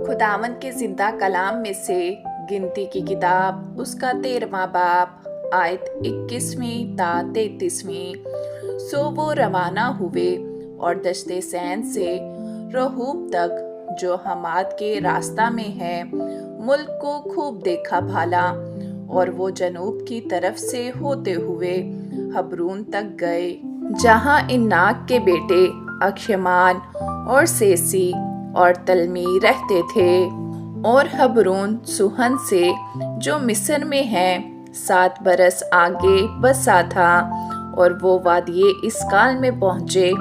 खुदावंद के जिंदा कलाम में से गिनती की किताब उसका 13वां बाब आयत 21वीं ता 33वीं। सो वो रवाना हुए और दश्ते सैन से रहूब तक जो हमाद के रास्ता में है मुल्क को खूब देखा भाला, और वो जनूब की तरफ से होते हुए हबरून तक गए, जहाँ इन्नाक के बेटे अक्षमान और सेसी और तलमी रहते थे। और हबरून सुहन से जो मिस्र में है 7 बरस आगे बसा था, और वो वादिये इसकाल में पहुँचे।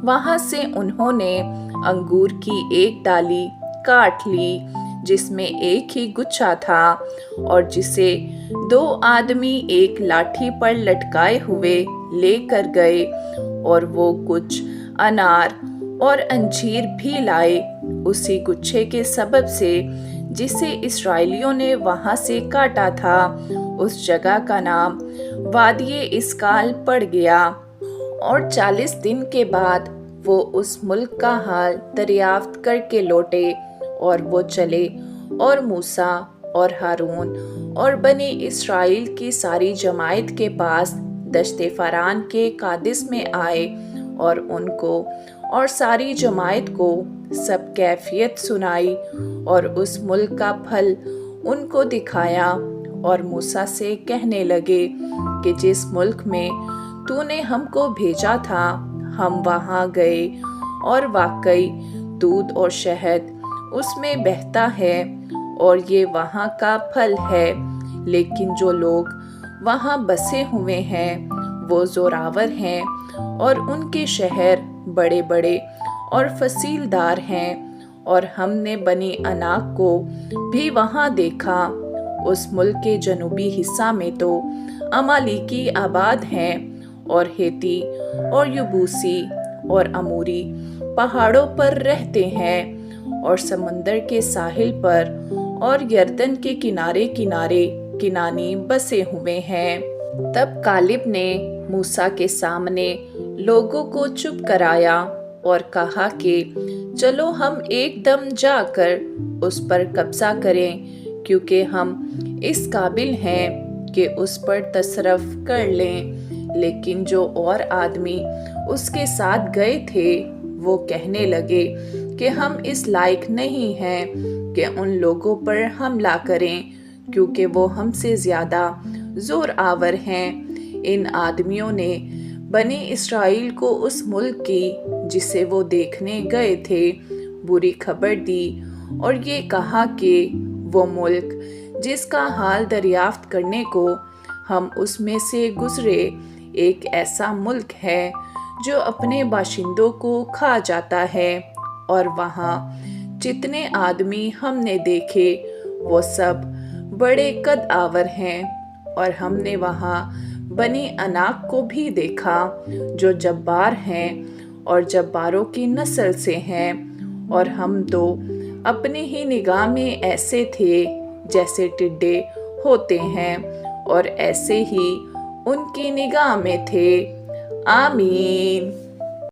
वहाँ से उन्होंने अंगूर की एक डाली काट ली जिसमें एक ही गुच्छा था, और जिसे 2 आदमी एक लाठी पर लटकाए हुए लेकर गए, और वो कुछ अनार और अंजीर भी लाए उसी गुच्छे के सबब से जिसे इस्राएलियों ने वहां से काटा था। उस जगह का नाम वादिये इसकाल पड़ गया। और 40 दिन के बाद वो उस मुल्क का हाल दरियाफ्त करके लौटे, और वो चले और मूसा और हारून और बनी इस्राएल की सारी जमायत के पास दश्ते फरान के कादिस में आए, और उनको और सारी जमायत को सब कैफियत सुनाई और उस मुल्क का फल उनको दिखाया। और मूसा से कहने लगे कि जिस मुल्क में तूने हमको भेजा था हम वहाँ गए, और वाकई दूध और शहद उसमें बहता है, और ये वहाँ का फल है। लेकिन जो लोग वहाँ बसे हुए हैं वो जोरावर हैं, और उनके शहर बड़े बड़े और फसीलदार हैं। और हमने बनी अनाक को भी वहाँ देखा। उस मुल्क के जनूबी हिस्सा में तो अमालीकी आबाद हैं, और हेती और यबूसी और अमूरी पहाड़ों पर रहते हैं, और समुंदर के साहिल पर और यरदन के किनारे किनारे किनानी बसे हुए हैं। तब कालिब ने मूसा के सामने लोगों को चुप कराया और कहा कि चलो हम एकदम जाकर उस पर कब्जा करें, क्योंकि हम इस काबिल हैं कि उस पर तसरफ कर लें। लेकिन जो और आदमी उसके साथ गए थे वो कहने लगे कि हम इस लायक नहीं हैं कि उन लोगों पर हमला करें, क्योंकि वो हमसे ज्यादा जोर आवर हैं। इन आदमियों ने बनी इस्राएल को उस मुल्क की जिसे वो देखने गए थे बुरी खबर दी, और ये कहा कि वो मुल्क जिसका हाल दरियाफ्त करने को हम उसमें से गुजरे एक ऐसा मुल्क है जो अपने बाशिंदों को खा जाता है। और वहाँ जितने आदमी हमने देखे वो सब बड़े कद आवर हैं। और हमने वहाँ बनी अनाक को भी देखा जो जब्बार हैं और जब्बारों की नस्ल से हैं, और हम तो अपनी ही निगाह में ऐसे थे जैसे टिड्डे होते हैं, और ऐसे ही उनकी निगाह में थे। आमीन।